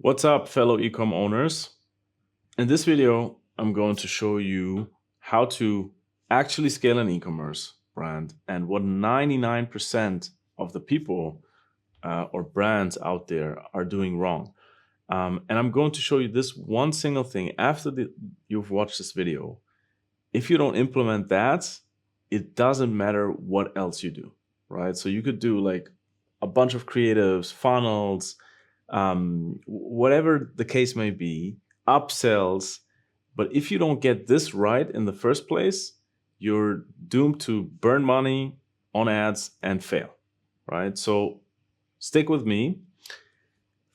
What's up, fellow ecom owners? In this video, I'm going to show you how to actually scale an e-commerce brand and what 99% of the people or brands out there are doing wrong. And I'm going to show you this one single thing after you've watched this video. If you don't implement that, it doesn't matter what else you do, right? So you could do like a bunch of creatives, funnels, whatever the case may be, upsells. But if you don't get this right in the first place, you're doomed to burn money on ads and fail, right? So stick with me.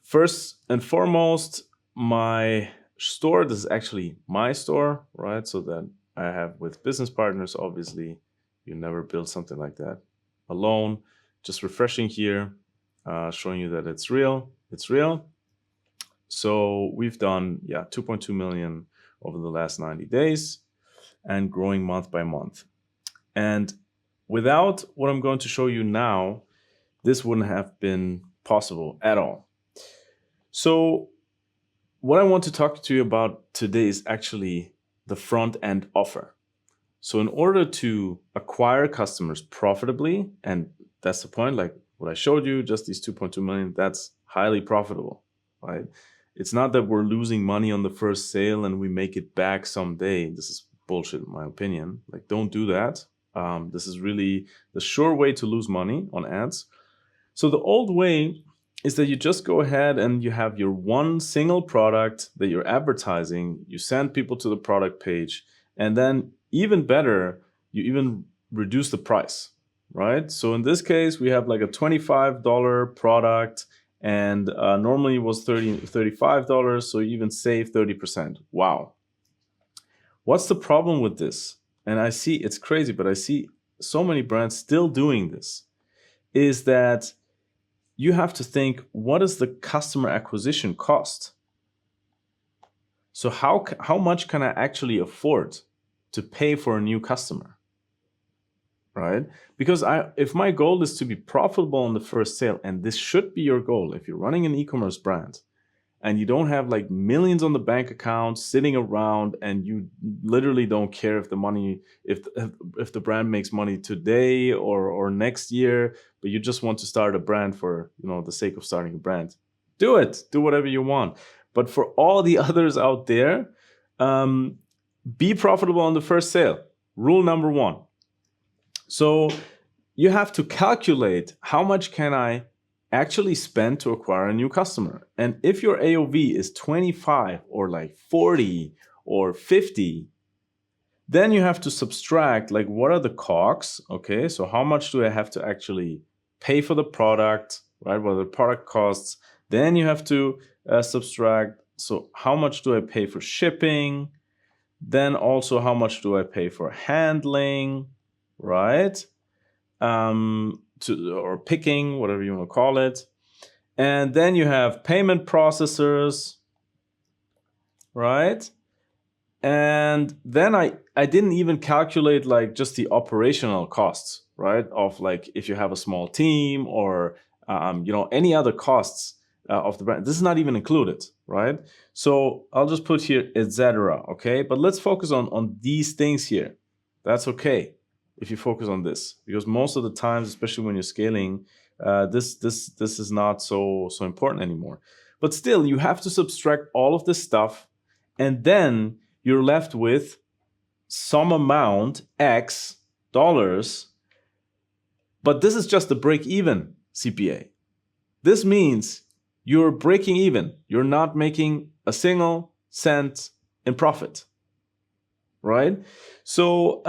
First and foremost, my store, this is actually my store, right? So that I have with business partners, obviously, you never build something like that alone. Just refreshing here, showing you that it's real. It's real. So we've done, 2.2 million over the last 90 days and growing month by month. And without what I'm going to show you now, this wouldn't have been possible at all. So what I want to talk to you about today is actually the front end offer. So in order to acquire customers profitably, and that's the point, like what I showed you, just these 2.2 million, that's highly profitable, right? It's not that we're losing money on the first sale and we make it back someday. This is bullshit, in my opinion. Like, don't do that. This is really the sure way to lose money on ads. So the old way is that you just go ahead and you have your one single product that you're advertising. You send people to the product page, and then even better, you even reduce the price, right? So in this case, we have like a $25 product, and normally it was $35, so you even save 30%. Wow. What's the problem with this? And I see, it's crazy, but I see so many brands still doing this, is that you have to think, what is the customer acquisition cost? So how much can I actually afford to pay for a new customer, right? Because if my goal is to be profitable on the first sale, and this should be your goal if you're running an e-commerce brand and you don't have like millions on the bank account sitting around and you literally don't care if the money, if the brand makes money today or next year, but you just want to start a brand for, the sake of starting a brand, do it, do whatever you want. But for all the others out there, be profitable on the first sale. Rule number one. So you have to calculate how much can I actually spend to acquire a new customer. And if your AOV is 25 or like 40 or 50, then you have to subtract like what are the COGS, okay? So how much do I have to actually pay for the product, right? What are the product costs? Then you have to subtract, so how much do I pay for shipping? Then also how much do I pay for handling, right? Or picking, whatever you want to call it. And then you have payment processors, right? And then I didn't even calculate like just the operational costs, right? Of like if you have a small team or any other costs of the brand. This is not even included, right? So I'll just put here, etc. Okay, but let's focus on these things here. That's okay if you focus on this, because most of the times, especially when you're scaling, this is not so important anymore. But still, you have to subtract all of this stuff, and then you're left with some amount, X dollars, but this is just the break-even CPA. This means you're breaking even. You're not making a single cent in profit, right? So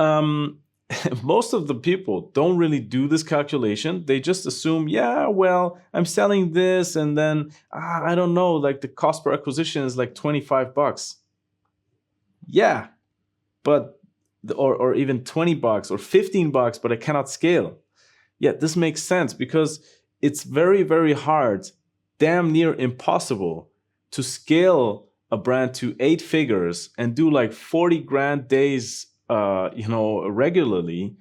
most of the people don't really do this calculation. They just assume, I'm selling this, and then I don't know, like the cost per acquisition is like $25. Yeah, but or even $20 or $15, but I cannot scale. Yeah, this makes sense because it's very, very hard, damn near impossible, to scale a brand to 8 figures and do like 40 grand days regularly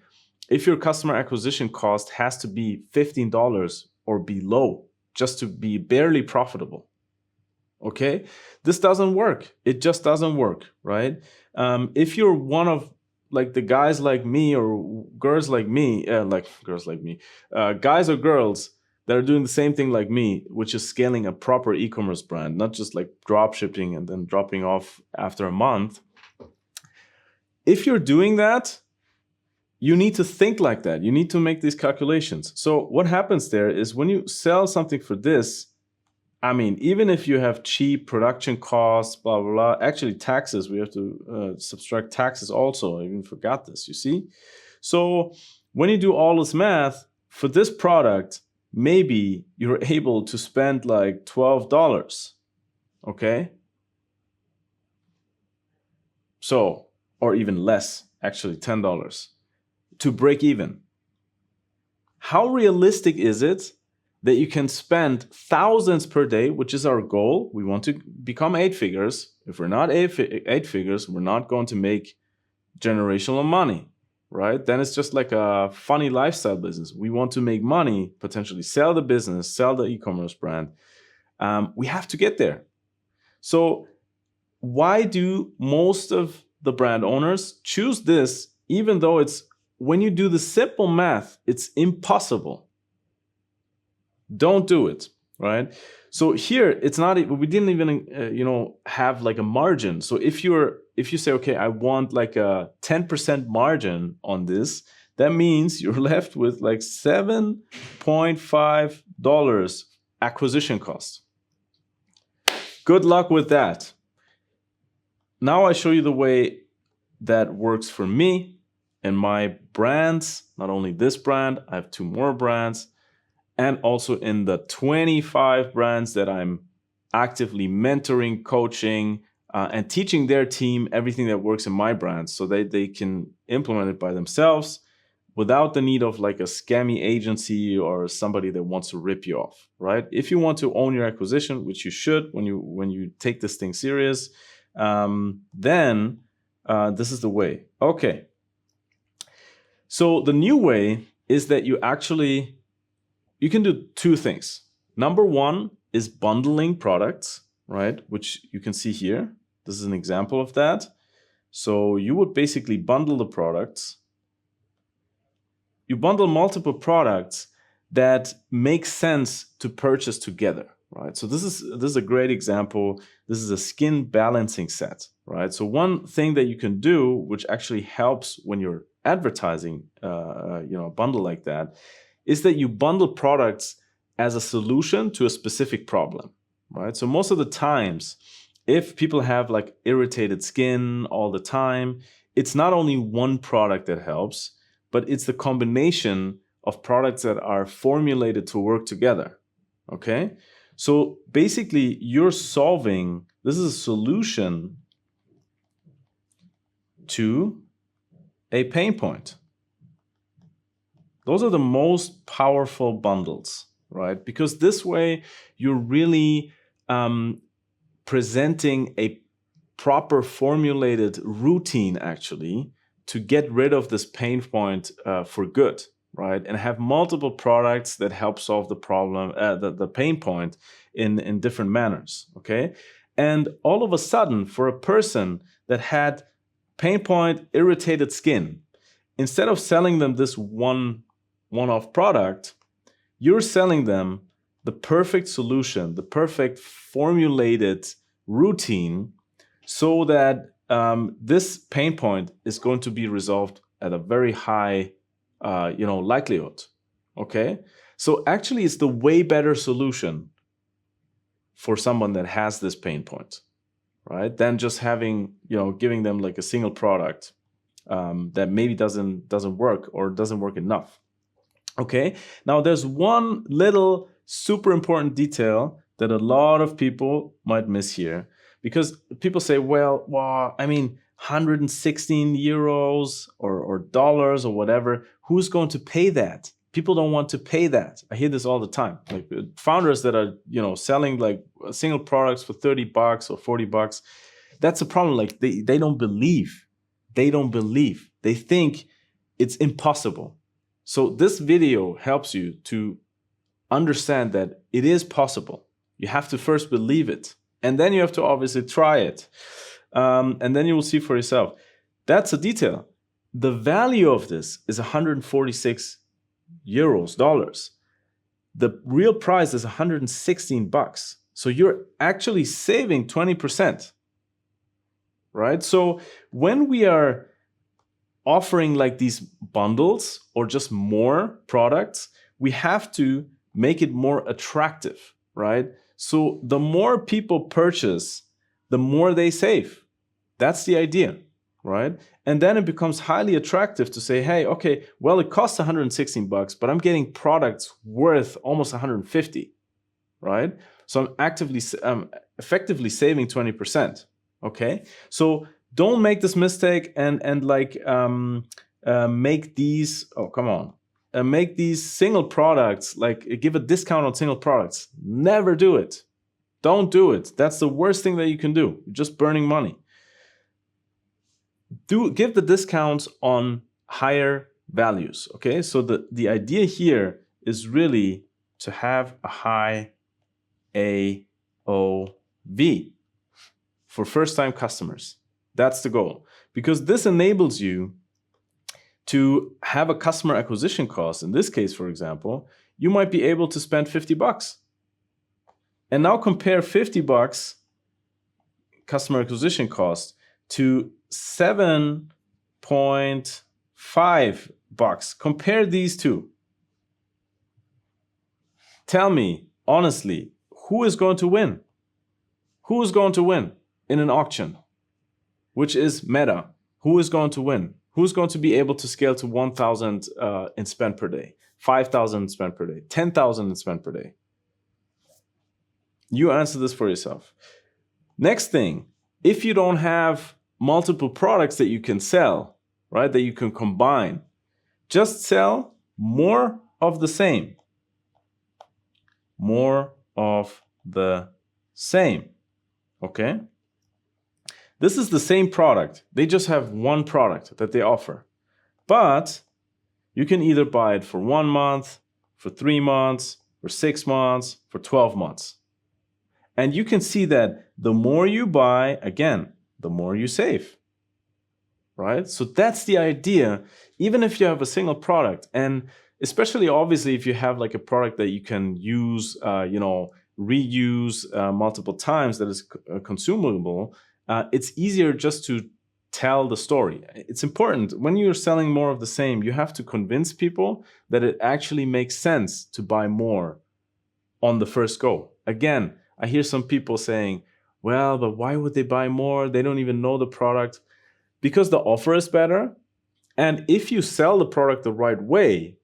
if your customer acquisition cost has to be $15 or below just to be barely profitable. Okay, this doesn't work. It just doesn't work, right? If you're one of like the guys like me or girls like me, guys or girls that are doing the same thing like me, which is scaling a proper e-commerce brand, not just like drop shipping and then dropping off after a month. If you're doing that, you need to think like that. You need to make these calculations. So what happens there is when you sell something for this, I mean, even if you have cheap production costs, blah, blah, blah, actually taxes, we have to subtract taxes also. I even forgot this, you see? So when you do all this math, for this product, maybe you're able to spend like $12, okay? So, or even less, actually $10 to break even. How realistic is it that you can spend thousands per day, which is our goal? We want to become 8 figures. If we're not 8 figures, we're not going to make generational money, right? Then it's just like a funny lifestyle business. We want to make money, potentially sell the business, sell the e-commerce brand. We have to get there. So why do most of the brand owners choose this, even though it's, when you do the simple math, it's impossible? Don't do it, right? So here, it's not, we didn't even, have like a margin. So if you say, okay, I want like a 10% margin on this, that means you're left with like $7.5 acquisition cost. Good luck with that. Now I show you the way that works for me and my brands. Not only this brand, I have 2 more brands, and also in the 25 brands that I'm actively mentoring, coaching, and teaching their team everything that works in my brand so that they can implement it by themselves without the need of like a scammy agency or somebody that wants to rip you off, right? If you want to own your acquisition, which you should when you take this thing serious, then this is the way. Okay. So the new way is that you can do 2 things. Number 1 is bundling products, right? Which you can see here. This is an example of that. So you would basically bundle the products. You bundle multiple products that make sense to purchase together, right? So this is a great example. This is a skin balancing set, right? So one thing that you can do, which actually helps when you're advertising, a bundle like that, is that you bundle products as a solution to a specific problem, right? So most of the times, if people have like irritated skin all the time, it's not only one product that helps, but it's the combination of products that are formulated to work together, okay? So basically, this is a solution to a pain point. Those are the most powerful bundles, right? Because this way, you're really presenting a proper formulated routine, actually, to get rid of this pain point for good, right? And have multiple products that help solve the problem, the pain point in different manners, okay? And all of a sudden, for a person that had pain point, irritated skin, instead of selling them this one-off product, you're selling them the perfect solution, the perfect formulated routine, so that this pain point is going to be resolved at a very high, likelihood. Okay, so actually, it's the way better solution for someone that has this pain point, right? Than just giving them like a single product that maybe doesn't work or doesn't work enough. Okay, now there's one little super important detail that a lot of people might miss here, because people say, well, 116 euros or dollars or whatever, who's going to pay that? People don't want to pay that. I hear this all the time. Like founders that are, selling like single products for $30 or $40. That's a problem. Like they don't believe. They don't believe. They think it's impossible. So this video helps you to understand that it is possible. You have to first believe it. And then you have to obviously try it. And then you will see for yourself. That's a detail. The value of this is 146 euros, dollars. The real price is 116 bucks. So you're actually saving 20%, right? So when we are offering like these bundles or just more products, we have to make it more attractive, right? So the more people purchase, the more they save. That's the idea, right? And then it becomes highly attractive to say, hey, okay, well, it costs 116 bucks, but I'm getting products worth almost 150, right? So I'm effectively saving 20%, okay? So don't make this mistake and make these, make these single products, like give a discount on single products. Never do it. Don't do it. That's the worst thing that you can do. You're just burning money. Give the discounts on higher values, okay? So the idea here is really to have a high AOV for first-time customers. That's the goal, because this enables you to have a customer acquisition cost. In this case, for example, you might be able to spend 50 bucks. And now compare 50 bucks customer acquisition cost to 7.5 bucks. Compare these two. Tell me, honestly, who is going to win? Who is going to win in an auction, which is Meta? Who is going to win? Who's going to be able to scale to 1,000 in spend per day, 5,000 in spend per day, 10,000 in spend per day? You answer this for yourself. Next thing, if you don't have multiple products that you can sell, right, that you can combine, just sell more of the same. More of the same, okay? This is the same product. They just have one product that they offer. But you can either buy it for 1 month, for 3 months, for 6 months, for 12 months. And you can see that the more you buy, again, the more you save, right? So that's the idea, even if you have a single product. And especially, obviously, if you have like a product that you can use, reuse multiple times that is consumable, it's easier just to tell the story. It's important. When you're selling more of the same, you have to convince people that it actually makes sense to buy more on the first go. Again, I hear some people saying, well, but why would they buy more? They don't even know the product. Because the offer is better. And if you sell the product the right way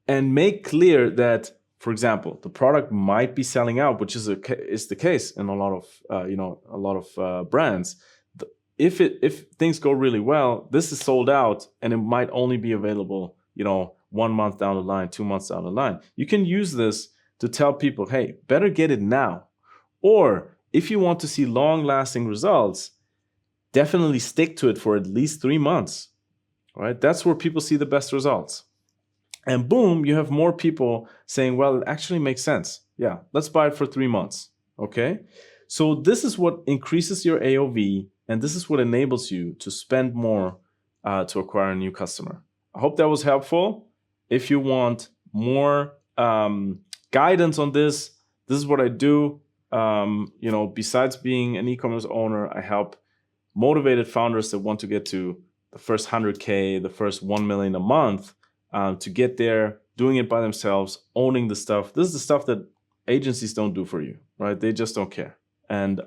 and make clear that, for example, the product might be selling out, which is the case in a lot of brands. If things go really well, this is sold out and it might only be available, 1 month down the line, 2 months down the line. You can use this to tell people, hey, better get it now. Or if you want to see long-lasting results, definitely stick to it for at least 3 months, right? That's where people see the best results. And boom, you have more people saying, well, it actually makes sense. Yeah, let's buy it for 3 months, okay? So this is what increases your AOV, and this is what enables you to spend more to acquire a new customer. I hope that was helpful. If you want more guidance on this is what I do. Besides being an e-commerce owner, I help motivated founders that want to get to the first 100K, the first 1 million a month, to get there, doing it by themselves, owning the stuff. This is the stuff that agencies don't do for you, right? They just don't care. And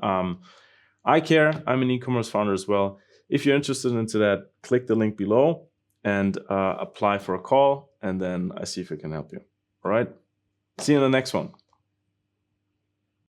I care. I'm an e-commerce founder as well. If you're interested into that, click the link below and apply for a call, and then I see if I can help you. All right. See you in the next one.